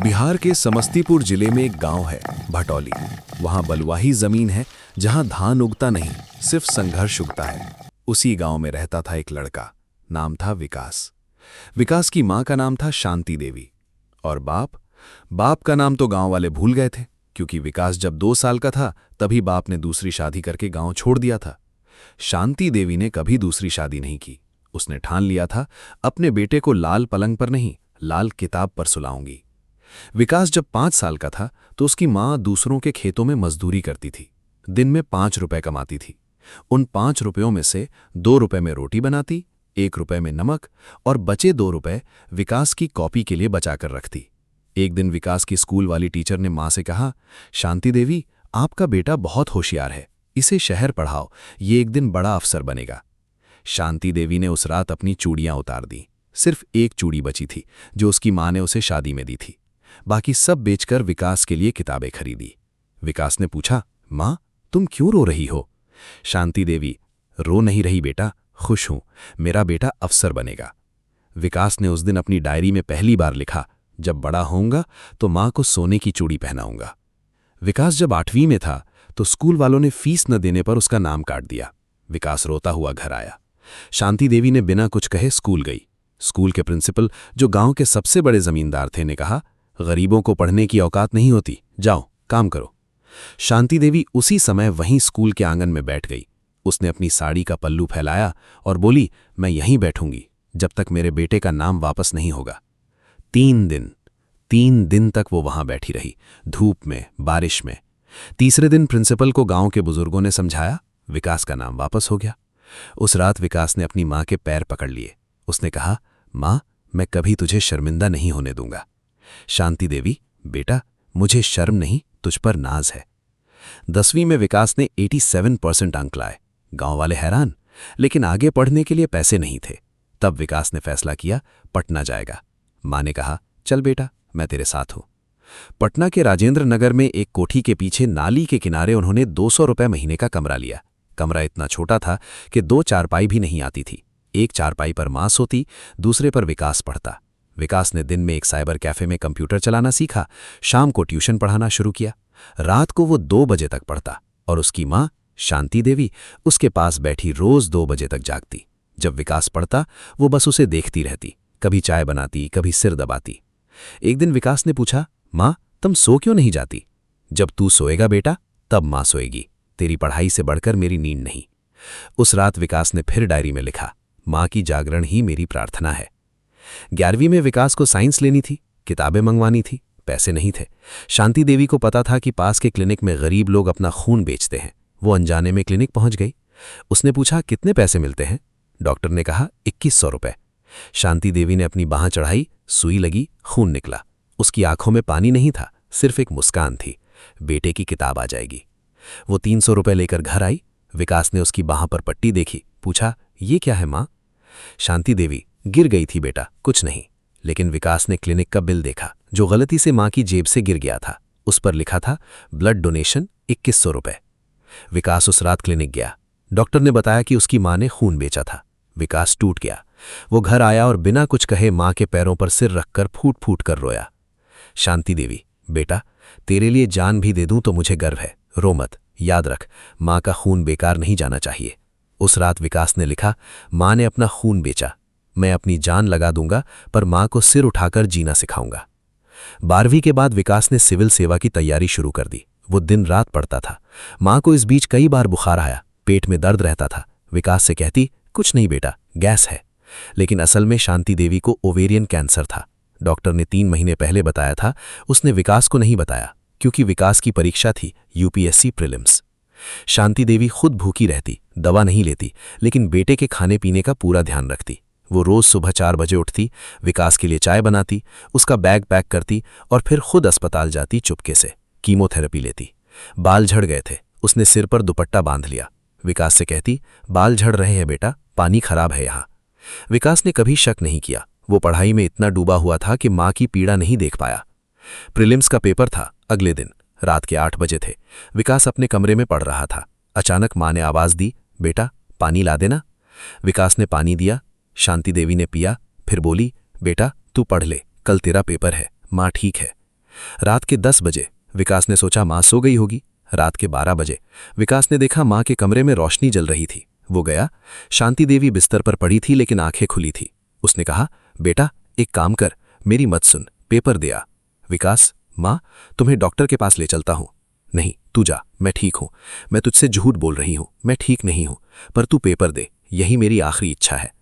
बिहार के समस्तीपुर जिले में एक गांव है भटौली। वहां बलुआही जमीन है जहां धान उगता नहीं, सिर्फ संघर्ष उगता है। उसी गांव में रहता था एक लड़का, नाम था विकास। विकास की मां का नाम था शांति देवी और बाप का नाम तो गांव वाले भूल गए थे, क्योंकि विकास जब 2 साल का था तभी बाप ने दूसरी शादी करके गांव छोड़ दिया था। शांति देवी ने कभी दूसरी शादी नहीं की। उसने ठान लिया था अपने बेटे को लाल पलंग पर नहीं, लाल किताब पर सुलाऊंगी। विकास जब 5 साल का था तो उसकी मां दूसरों के खेतों में मजदूरी करती थी। दिन में 5 रुपए कमाती थी। उन 5 रुपयों में से 2 रुपए में रोटी बनाती, 1 रुपए में नमक और बचे 2 रुपए विकास की कॉपी के लिए बचाकर रखती। एक दिन विकास की स्कूल वाली टीचर ने मां से कहा, शांति देवी, आपका बेटा बहुत होशियार है, इसे शहर पढ़ाओ, ये एक दिन बड़ा अफसर बनेगा। शांति देवी ने उस रात अपनी चूड़ियां उतार दी। सिर्फ एक चूड़ी बची थी जो उसकी मां ने उसे शादी में दी थी। बाकी सब बेचकर विकास के लिए किताबें खरीदी। विकास ने पूछा, मां, तुम क्यों रो रही हो? शांति देवी, रो नहीं रही बेटा, खुश हूं, मेरा बेटा अफसर बनेगा। विकास ने उस दिन अपनी डायरी में पहली बार लिखा, जब बड़ा होऊंगा तो मां को सोने की चूड़ी पहनाऊंगा। विकास जब 8वीं में था तो स्कूल वालों ने फीस न देने पर उसका नाम काट दिया। विकास रोता हुआ घर आया। शांति देवी ने बिना कुछ कहे स्कूल गई। स्कूल के प्रिंसिपल, जो गांव के सबसे बड़े जमींदार थे, ने कहा, गरीबों को पढ़ने की औकात नहीं होती, जाओ काम करो। शांति देवी उसी समय वहीं स्कूल के आंगन में बैठ गई। उसने अपनी साड़ी का पल्लू फैलाया और बोली, मैं यहीं बैठूंगी जब तक मेरे बेटे का नाम वापस नहीं होगा। 3 दिन तक वो वहां बैठी रही, धूप में, बारिश में। तीसरे दिन प्रिंसिपल को गांव के बुजुर्गों ने समझाया, विकास का नाम वापस हो गया। उस रात विकास ने अपनी मां के पैर पकड़ लिए। उसने कहा, मां, मैं कभी तुझे शर्मिंदा नहीं होने दूंगा। शांति देवी, बेटा, मुझे शर्म नहीं, तुझ पर नाज है। 10वीं में विकास ने 87% अंक लाए। गांव वाले हैरान, लेकिन आगे पढ़ने के लिए पैसे नहीं थे। तब विकास ने फैसला किया, पटना जाएगा। मां ने कहा, चल बेटा, मैं तेरे साथ हूं। पटना के राजेंद्र नगर में एक कोठी के पीछे नाली के किनारे उन्होंने 200 रुपए महीने का कमरा लिया। कमरा इतना छोटा था कि 2 चारपाई भी नहीं आती थी। एक चारपाई पर मां सोती, दूसरे पर विकास पढ़ता। विकास ने दिन में एक साइबर कैफे में कंप्यूटर चलाना सीखा, शाम को ट्यूशन पढ़ाना शुरू किया। रात को वो 2 बजे तक पढ़ता और उसकी मां शांति देवी उसके पास बैठी रोज 2 बजे तक जागती। जब विकास पढ़ता वो बस उसे देखती रहती, कभी चाय बनाती, कभी सिर दबाती। एक दिन विकास ने पूछा, मां, तुम सो क्यों नहीं जाती? जब तू सोएगा बेटा, तब मां सोएगी, तेरी पढ़ाई से बढ़कर मेरी नींद नहीं। उस रात विकास ने फिर डायरी में लिखा, मां की जागरण ही मेरी प्रार्थना है। 11वीं में विकास को साइंस लेनी थी, किताबें मंगवानी थी, पैसे नहीं थे। शांति देवी को पता था कि पास के क्लिनिक में गरीब लोग अपना खून बेचते हैं। वो अनजाने में क्लिनिक पहुंच गई। उसने पूछा, कितने पैसे मिलते हैं? डॉक्टर ने कहा, 2100 रुपए। शांति देवी ने अपनी बांह चढ़ाई, सुई लगी, खून निकला। उसकी आंखों में पानी नहीं था, सिर्फ एक मुस्कान थी, बेटे की किताब आ जाएगी। वो 300 रुपए लेकर घर आई। विकास ने उसकी बांह पर पट्टी देखी, पूछा, ये क्या है मां? शांति देवी, गिर गई थी बेटा, कुछ नहीं। लेकिन विकास ने क्लिनिक का बिल देखा, जो गलती से मां की जेब से गिर गया था। उस पर लिखा था, ब्लड डोनेशन 2100 रुपए। विकास उस रात क्लिनिक गया। डॉक्टर ने बताया कि उसकी मां ने खून बेचा था। विकास टूट गया। वो घर आया और बिना कुछ कहे मां के पैरों पर सिर रखकर फूट फूट कर रोया। शांति देवी, बेटा, तेरे लिए जान भी दे दूं तो मुझे गर्व है, रो मत, याद रख, मां का खून बेकार नहीं जाना चाहिए। उस रात विकास ने लिखा, मां ने अपना खून बेचा, मैं अपनी जान लगा दूंगा, पर मां को सिर उठाकर जीना सिखाऊंगा। 12वीं के बाद विकास ने सिविल सेवा की तैयारी शुरू कर दी। वो दिन रात पढ़ता था। मां को इस बीच कई बार बुखार आया, पेट में दर्द रहता था। विकास से कहती, कुछ नहीं बेटा, गैस है। लेकिन असल में शांति देवी को ओवेरियन कैंसर था। डॉक्टर ने 3 महीने पहले बताया था। उसने विकास को नहीं बताया, क्योंकि विकास की परीक्षा थी यूपीएससी प्रीलिम्स। शांति देवी खुद भूखी रहती, दवा नहीं लेती, लेकिन बेटे के खाने पीने का पूरा ध्यान रखती। वो रोज सुबह 4 बजे उठती, विकास के लिए चाय बनाती, उसका बैग पैक करती और फिर खुद अस्पताल जाती चुपके से, कीमोथेरेपी लेती। बाल झड़ गए थे, उसने सिर पर दुपट्टा बांध लिया। विकास से कहती, बाल झड़ रहे हैं बेटा, पानी खराब है यहाँ। विकास ने कभी शक नहीं किया। वो पढ़ाई में इतना डूबा हुआ था कि मां की पीड़ा नहीं देख पाया। प्रीलिम्स का पेपर था अगले दिन, रात के 8 बजे थे। विकास अपने कमरे में पढ़ रहा था। अचानक मां ने आवाज दी, बेटा, पानी ला देना। विकास ने पानी दिया। शांति देवी ने पिया, फिर बोली, बेटा, तू पढ़ ले, कल तेरा पेपर है, मां ठीक है। रात के 10 बजे विकास ने सोचा माँ सो गई होगी। रात के 12 बजे विकास ने देखा माँ के कमरे में रोशनी जल रही थी। वो गया। शांति देवी बिस्तर पर पड़ी थी लेकिन आंखें खुली थी। उसने कहा, बेटा एक काम कर, मेरी मत सुन, पेपर दे आ। विकास, माँ तुम्हें डॉक्टर के पास ले चलता हूँ। नहीं, तू जा, मैं ठीक हूँ। मैं तुझसे झूठ बोल रही हूँ, मैं ठीक नहीं हूँ, पर तू पेपर दे, यही मेरी आखिरी इच्छा है।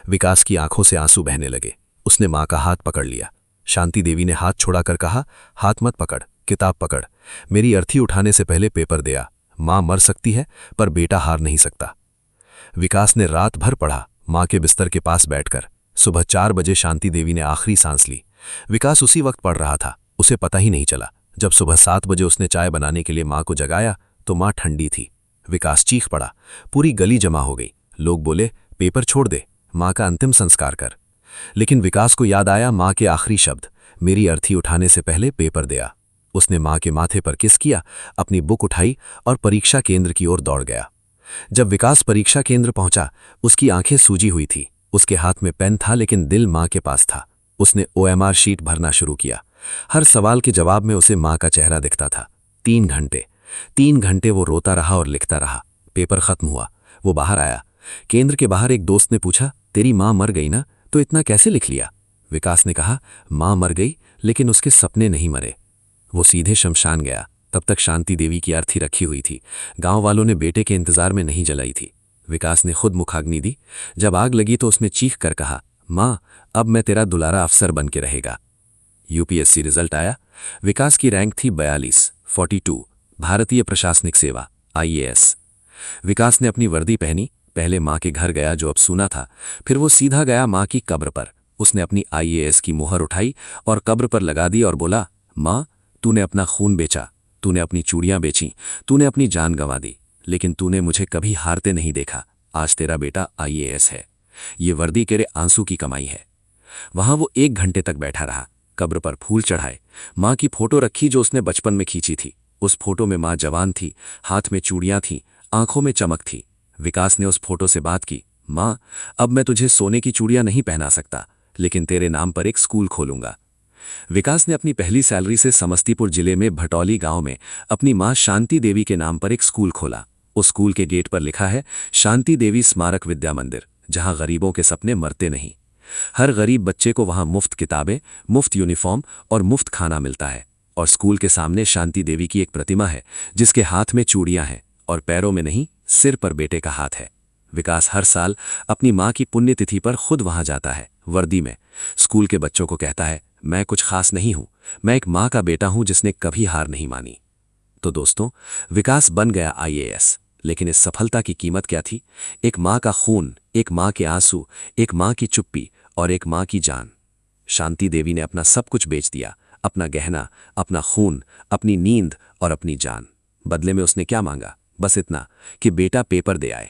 विकास की आंखों से आंसू बहने लगे। उसने माँ का हाथ पकड़ लिया। शांति देवी ने हाथ छोड़ाकर कहा, हाथ मत पकड़, किताब पकड़। मेरी अर्थी उठाने से पहले पेपर दे आ। माँ मर सकती है पर बेटा हार नहीं सकता। विकास ने रात भर पढ़ा, माँ के बिस्तर के पास बैठकर। सुबह 4 बजे शांति देवी ने आखिरी सांस ली। विकास उसी वक्त पढ़ रहा था, उसे पता ही नहीं चला। जब सुबह 7 बजे उसने चाय बनाने के लिए माँ को जगाया तो माँ ठंडी थी। विकास चीख पड़ा। पूरी गली जमा हो गई। लोग बोले, पेपर छोड़ दे, माँ का अंतिम संस्कार कर। लेकिन विकास को याद आया माँ के आखिरी शब्द, मेरी अर्थी उठाने से पहले पेपर दे आ। उसने माँ के माथे पर किस किया, अपनी बुक उठाई और परीक्षा केंद्र की ओर दौड़ गया। जब विकास परीक्षा केंद्र पहुंचा, उसकी आंखें सूजी हुई थी। उसके हाथ में पेन था लेकिन दिल माँ के पास था। उसने OMR शीट भरना शुरू किया। हर सवाल के जवाब में उसे माँ का चेहरा दिखता था। 3 घंटे वो रोता रहा और लिखता रहा। पेपर खत्म हुआ, वो बाहर आया। केंद्र के बाहर एक दोस्त ने पूछा, तेरी माँ मर गई ना, तो इतना कैसे लिख लिया? विकास ने कहा, माँ मर गई लेकिन उसके सपने नहीं मरे। वो सीधे शमशान गया। तब तक शांति देवी की अर्थी रखी हुई थी। गांव वालों ने बेटे के इंतजार में नहीं जलाई थी। विकास ने खुद मुखाग्नि दी। जब आग लगी तो उसने चीख कर कहा, माँ अब मैं तेरा दुलारा अफसर बन के रहेगा। UPSC रिजल्ट आया। विकास की रैंक थी 42, भारतीय प्रशासनिक सेवा, IAS। विकास ने अपनी वर्दी पहनी, पहले माँ के घर गया जो अब सूना था, फिर वो सीधा गया माँ की कब्र पर। उसने अपनी IAS की मुहर उठाई और कब्र पर लगा दी और बोला, माँ तूने अपना खून बेचा, तूने अपनी चूड़ियां बेचीं, तूने अपनी जान गंवा दी, लेकिन तूने मुझे कभी हारते नहीं देखा। आज तेरा बेटा IAS है। ये वर्दी तेरे आंसू की कमाई है। वहां वो 1 घंटे तक बैठा रहा। कब्र पर फूल चढ़ाए, माँ की फोटो रखी जो उसने बचपन में खींची थी। उस फोटो में माँ जवान थी, हाथ में चूड़ियां थीं, आंखों में चमक थी। विकास ने उस फोटो से बात की, माँ अब मैं तुझे सोने की चूड़ियां नहीं पहना सकता, लेकिन तेरे नाम पर एक स्कूल खोलूंगा। विकास ने अपनी पहली सैलरी से समस्तीपुर जिले में भटौली गांव में अपनी मां शांति देवी के नाम पर एक स्कूल खोला। उस स्कूल के गेट पर लिखा है, शांति देवी स्मारक विद्या मंदिर, जहां गरीबों के सपने मरते नहीं। हर गरीब बच्चे को वहां मुफ्त किताबें, मुफ्त यूनिफॉर्म और मुफ्त खाना मिलता है। और स्कूल के सामने शांति देवी की एक प्रतिमा है जिसके हाथ में चूड़ियां हैं और पैरों में नहीं, सिर पर बेटे का हाथ है। विकास हर साल अपनी मां की पुण्यतिथि पर खुद वहां जाता है, वर्दी में। स्कूल के बच्चों को कहता है, मैं कुछ खास नहीं हूं, मैं एक मां का बेटा हूं जिसने कभी हार नहीं मानी। तो दोस्तों, विकास बन गया IAS, लेकिन इस सफलता की कीमत क्या थी? एक मां का खून, एक मां के आंसू, एक मां की चुप्पी और एक मां की जान। शांति देवी ने अपना सब कुछ बेच दिया, अपना गहना, अपना खून, अपनी नींद और अपनी जान। बदले में उसने क्या मांगा? बस इतना कि बेटा पेपर दे आए।